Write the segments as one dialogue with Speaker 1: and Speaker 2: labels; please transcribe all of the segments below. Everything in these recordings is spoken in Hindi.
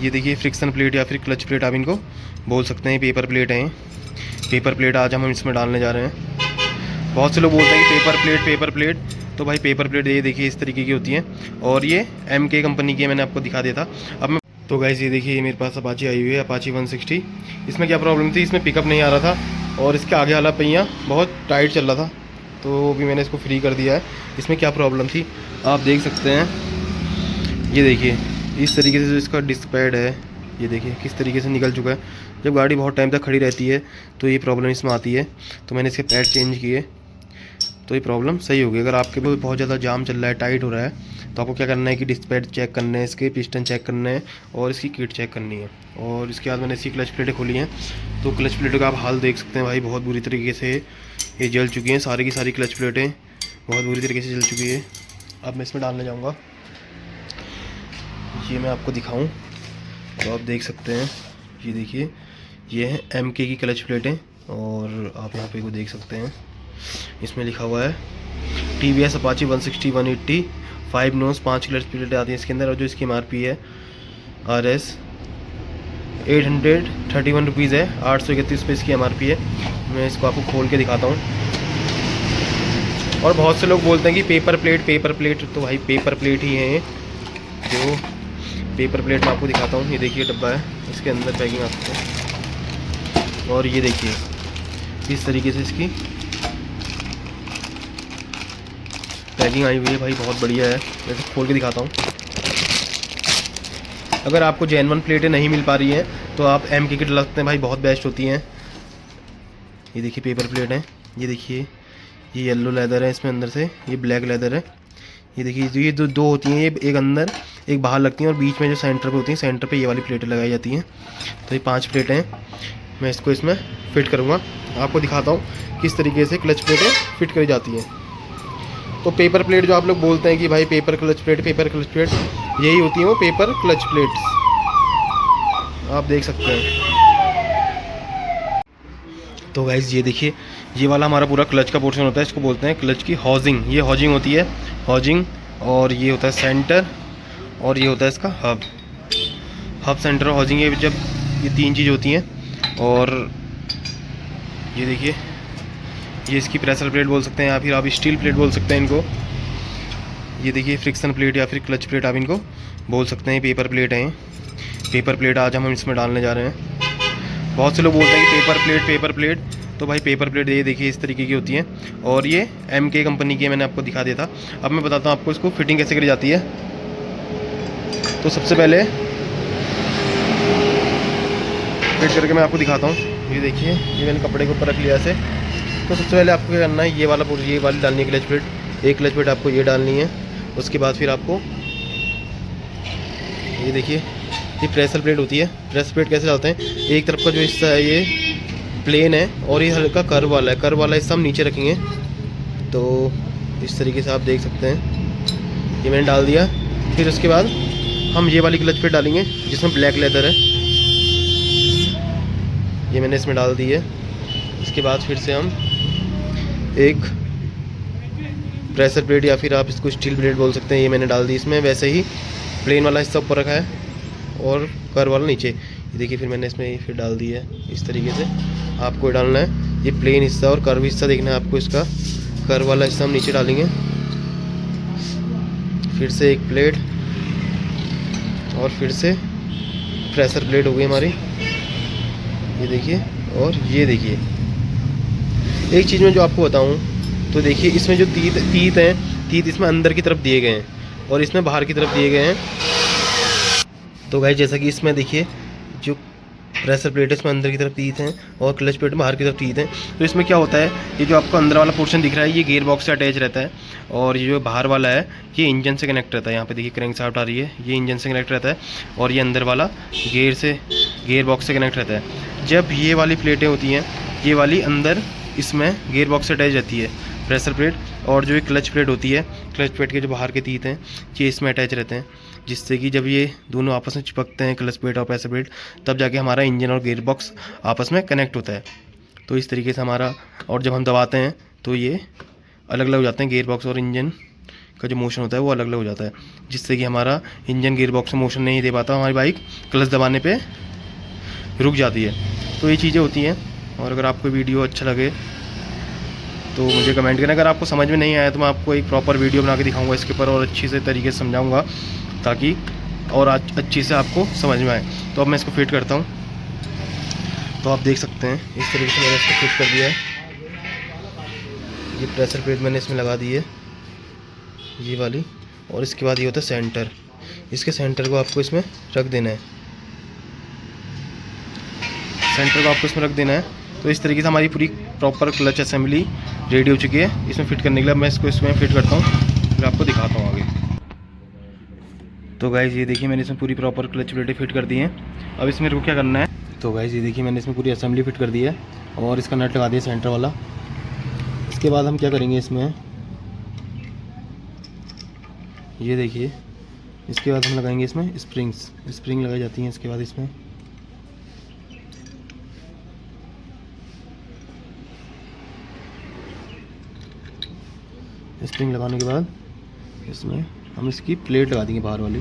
Speaker 1: ये देखिए फ्रिक्शन प्लेट या फिर क्लच प्लेट आप इनको बोल सकते हैं। पेपर प्लेट है, पेपर प्लेट आज हम इसमें डालने जा रहे हैं। बहुत से लोग बोलते हैं कि पेपर प्लेट, तो भाई पेपर प्लेट ये देखिए इस तरीके की होती है। और ये MK कंपनी की है, मैंने आपको दिखा दिया था। अब मैं तो गाइस ये देखिए, ये मेरे पास अपाची आई हुई है, अपाची 160। इसमें क्या प्रॉब्लम थी, इसमें पिकअप नहीं आ रहा था और इसके आगे वाला पहिया बहुत टाइट चल रहा था, तो अभी मैंने इसको फ्री कर दिया है। इसमें क्या प्रॉब्लम थी आप देख सकते हैं। ये देखिए इस तरीके से जो इसका डिस्क पैड है, ये देखिए किस तरीके से निकल चुका है। जब गाड़ी बहुत टाइम तक खड़ी रहती है तो ये प्रॉब्लम इसमें आती है। तो मैंने इसके पैड चेंज किए तो ये प्रॉब्लम सही होगी। अगर आपके पास बहुत ज़्यादा जाम चल रहा है, टाइट हो रहा है, तो आपको क्या करना है कि डिस्क पैड चेक करने हैं, इसके पिस्टन चेक करने हैं और इसकी किट चेक करनी है। और इसके बाद मैंने इसकी क्लच प्लेटें खोली हैं, तो क्लच प्लेटों का आप हाल देख सकते हैं भाई, बहुत बुरी तरीके से ये जल चुकी हैं। सारी की सारी क्लच प्लेटें बहुत बुरी तरीके से जल चुकी है। अब मैं इसमें डालने जाऊँगा, ये मैं आपको दिखाऊँ तो आप देख सकते हैं। ये देखिए ये है MK की क्लच प्लेटें और आप यहाँ पे को देख सकते हैं। इसमें लिखा हुआ है TVS अपाची 160 180 5 नोस 5 क्लच प्लेटें आती हैं इसके अंदर। और जो इसकी MRP है RS 831 रुपीज़ है, 831 रुपये इसकी MRP है। मैं इसको आपको खोल के दिखाता हूँ। और बहुत से लोग बोलते हैं कि पेपर प्लेट, तो भाई पेपर प्लेट ही है। जो पेपर प्लेट मैं आपको दिखाता हूँ, ये देखिए डब्बा है, इसके अंदर पैकिंग आपको, और ये देखिए इस तरीके से इसकी पैकिंग आई हुई है भाई, बहुत बढ़िया है। मैं खोल के दिखाता हूँ। अगर आपको जेन्युइन प्लेटें नहीं मिल पा रही हैं तो आप MK की डला सकते हैं भाई, बहुत बेस्ट होती हैं। ये देखिए पेपर प्लेट है, ये देखिए ये येलो लेदर है इसमें अंदर से, ये ब्लैक लेदर है। ये देखिए ये दो होती हैं, ये एक अंदर एक बाहर लगती हैं और बीच में जो सेंटर पे होती हैं, सेंटर पे ये वाली प्लेटें लगाई जाती हैं। तो ये 5 प्लेटें हैं। मैं इसको इसमें फिट करूँगा, आपको दिखाता हूँ किस तरीके से क्लच प्लेटें फिट करी जाती हैं। तो पेपर प्लेट जो आप लोग बोलते हैं कि भाई पेपर क्लच प्लेट, यही होती हैं वो पेपर क्लच प्लेट्स, आप देख सकते हैं। तो गाइस ये देखिए, ये वाला हमारा पूरा क्लच का पोर्शन होता है, इसको बोलते हैं क्लच की हॉजिंग। ये हॉजिंग होती है, हॉजिंग। और ये होता है सेंटर, और ये होता है इसका हब सेंटर और हॉजिंग। ये जब ये 3 चीज़ होती हैं। और ये देखिए ये इसकी प्रेशर प्लेट बोल सकते हैं या फिर आप स्टील प्लेट बोल सकते हैं इनको। ये देखिए फ्रिक्शन प्लेट या फिर क्लच प्लेट आप इनको बोल सकते हैं। पेपर प्लेट है, पेपर प्लेट आज हम इसमें डालने जा रहे हैं। बहुत से लोग बोलते हैं कि पेपर प्लेट, तो भाई पेपर प्लेट ये देखिए इस तरीके की होती है। और ये MK कंपनी की है, मैंने आपको दिखा दिया था। अब मैं बताता हूँ आपको इसको फिटिंग कैसे करी जाती है। तो सबसे पहले फिट करके मैं आपको दिखाता हूँ। ये देखिए ये मैंने कपड़े के ऊपर रख लिया ऐसे। तो सबसे पहले आपको क्या करना है, ये वाली डालनी है क्लच प्लेट। एक क्लच प्लेट आपको ये डालनी है। उसके बाद फिर आपको ये देखिए ये प्रेशर प्लेट होती है। प्रेशर प्लेट कैसे डालते हैं, एक तरफ का जो हिस्सा है ये प्लेन है और ये हल्का कर्व वाला है, कर्व वाला हिस्सा हम नीचे रखेंगे। तो इस तरीके से आप देख सकते हैं, ये मैंने डाल दिया। फिर उसके बाद हम ये वाली क्लच प्लेट डालेंगे जिसमें ब्लैक लेदर है, ये मैंने इसमें डाल दी है। इसके बाद फिर से हम एक प्रेशर प्लेट या फिर आप इसको स्टील प्लेट बोल सकते हैं, ये मैंने डाल दी इसमें। वैसे ही प्लेन वाला हिस्सा ऊपर रखा है और कर्व वाला नीचे। ये देखिए फिर मैंने इसमें फिर डाल दी है इस तरीके से। आपको डालना है ये प्लेन हिस्सा और कर्व हिस्सा देखना है आपको। इसका कर्व वाला हिस्सा हम नीचे डालेंगे। फिर से एक प्लेट और फिर से प्रेशर प्लेट हो गई हमारी, ये देखिए। और ये देखिए एक चीज़ मैं जो आपको बताऊं, तो देखिए इसमें जो तीत हैं, तीत इसमें अंदर की तरफ दिए गए हैं और इसमें बाहर की तरफ दिए गए हैं। तो गाइस जैसा कि इसमें देखिए जो प्रेशर प्लेट है इसमें अंदर की तरफ तीत हैं और क्लच प्लेट में बाहर की तरफ तीत हैं। तो इसमें क्या होता है, ये जो आपको अंदर वाला पोर्शन दिख रहा है ये गियर बॉक्स से अटैच रहता है और ये जो बाहर वाला है ये इंजन से कनेक्ट रहता है। यहाँ पे देखिए क्रैंक शाफ्ट आ रही है, ये इंजन से कनेक्ट रहता है और ये अंदर वाला गियर बॉक्स से कनेक्ट रहता है। जब ये वाली प्लेटें होती हैं, ये वाली अंदर इसमें गियर बॉक्स से अटैच रहती है प्रेशर प्लेट, और जो ये क्लच प्लेट होती है, क्लच प्लेट के जो बाहर के तीत हैं ये इसमें अटैच रहते हैं, जिससे कि जब ये दोनों आपस में चिपकते हैं क्लच प्लेट और प्रेशर प्लेट, तब जाके हमारा इंजन और गियर बॉक्स आपस में कनेक्ट होता है। तो इस तरीके से हमारा, और जब हम दबाते हैं तो ये अलग अलग हो जाते हैं गियर बॉक्स और इंजन का जो मोशन होता है वो अलग अलग हो जाता है, जिससे कि हमारा इंजन गियर बॉक्स में मोशन नहीं दे पाता, हमारी बाइक क्लच दबाने पे रुक जाती है। तो ये चीज़ें होती हैं। और अगर आपको वीडियो अच्छा लगे तो मुझे कमेंट करें। अगर आपको समझ में नहीं आया तो मैं आपको एक प्रॉपर वीडियो बना के दिखाऊंगा इसके ऊपर और अच्छी से तरीके से समझाऊंगा, ताकि और अच्छी से आपको समझ में आए। तो अब मैं इसको फिट करता हूँ। तो आप देख सकते हैं इस तरीके से मैंने इसको फिट कर दिया है। ये प्रेशर प्लेट मैंने इसमें लगा दी है, ये वाली। और इसके बाद ये होता है सेंटर। इसके सेंटर को आपको इसमें रख देना है, सेंटर को आपको इसमें रख देना है। तो इस तरीके से हमारी पूरी प्रॉपर क्लच असेंबली रेडी हो चुकी है इसमें फिट करने के लिए। मैं इसको इसमें फिट करता हूँ, फिर आपको दिखाता हूँ आगे। तो गाइस ये देखिए मैंने इसमें पूरी प्रॉपर क्लच प्लेटें फिट कर दी हैं। अब इसमें रुको क्या करना है। तो गाइस ये देखिए मैंने इसमें पूरी असेंबली फिट कर दी है और इसका नट लगा दिया सेंटर वाला। इसके बाद हम क्या करेंगे इसमें, ये देखिए इसके बाद हम लगाएंगे इसमें स्प्रिंग लगाई जाती हैं। इसके बाद इसमें स्प्रिंग लगाने के बाद इसमें हम इसकी प्लेट लगा देंगे बाहर वाली।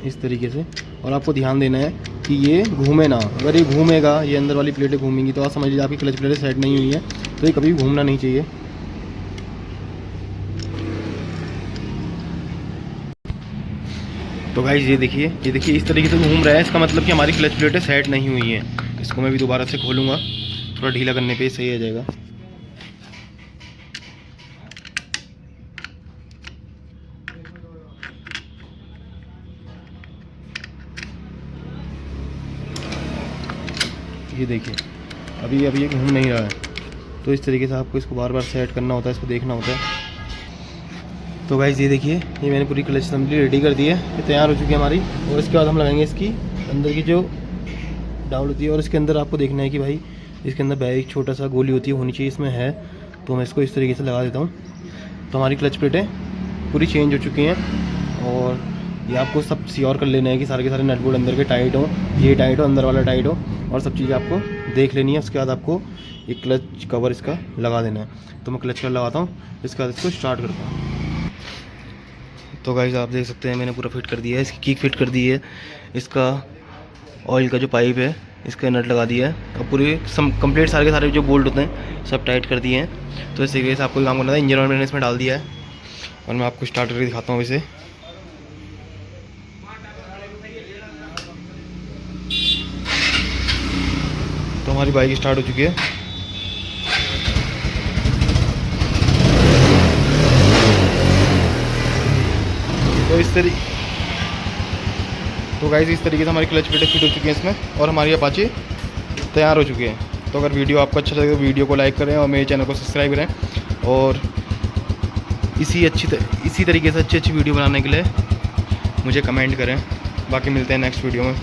Speaker 1: इस तरीके से। और आपको ध्यान देना है कि ये घूमे ना। अगर ये घूमेगा, ये अंदर वाली प्लेटें घूमेंगी तो आप समझ लीजिए आपकी क्लच प्लेटें सेट नहीं हुई है, तो ये कभी भी घूमना नहीं चाहिए। तो गाइस ये देखिए इस तरीके से घूम रहा है, इसका मतलब कि हमारी क्लच प्लेटें सेट नहीं हुई हैं। इसको मैं भी दोबारा से खोलूँगा, थोड़ा ढीला करने पे सही आ जाएगा। ये देखिए अभी ये घूम नहीं रहा है। तो इस तरीके से आपको इसको बार बार सेट करना होता है, इसको देखना होता है। तो गाइस ये देखिए ये मैंने पूरी क्लच असेंबली रेडी कर दी है, ये तैयार हो चुकी है हमारी। और इसके बाद हम लगाएंगे इसकी अंदर की जो डाउन होती है। और इसके अंदर आपको देखना है कि भाई इसके अंदर बैग छोटा सा गोली होती है, होनी चाहिए, इसमें है। तो मैं इसको इस तरीके से लगा देता हूँ। तो हमारी क्लच प्लेटें पूरी चेंज हो चुकी हैं। और ये आपको सब श्योर कर लेना है कि सारे के सारे नट बोल्ट अंदर के टाइट हो, ये टाइट हो, अंदर वाला टाइट हो, और सब चीज़ें आपको देख लेनी है। उसके बाद आपको एक क्लच कवर इसका लगा देना है। तो मैं क्लच कवर लगाता हूँ, इसके बाद इसको स्टार्ट करता हूँ। तो गाइस आप देख सकते हैं मैंने पूरा फिट कर दिया है, इसकी किक फिट कर दी है, इसका ऑयल का जो पाइप है इसका नट लगा दिया है, और पूरे कंप्लीट सारे के सारे जो बोल्ट होते हैं सब टाइट कर दिए हैं। तो इस तरीके से आपको काम करना था। इंजन ऑयल मैंने इसमें डाल दिया है और मैं आपको स्टार्ट करके दिखाता हूँ इसे। तो हमारी बाइक स्टार्ट हो चुकी है। तो गाइस इस तरीके से हमारी क्लच प्लेटें फिट हो चुकी हैं इसमें, और हमारी अपाचे तैयार हो चुके हैं। तो अगर वीडियो आपको अच्छा लगे तो वीडियो को लाइक करें और मेरे चैनल को सब्सक्राइब करें। और इसी तरीके से अच्छी वीडियो बनाने के लिए मुझे कमेंट करें। बाकी मिलते हैं नेक्स्ट वीडियो में।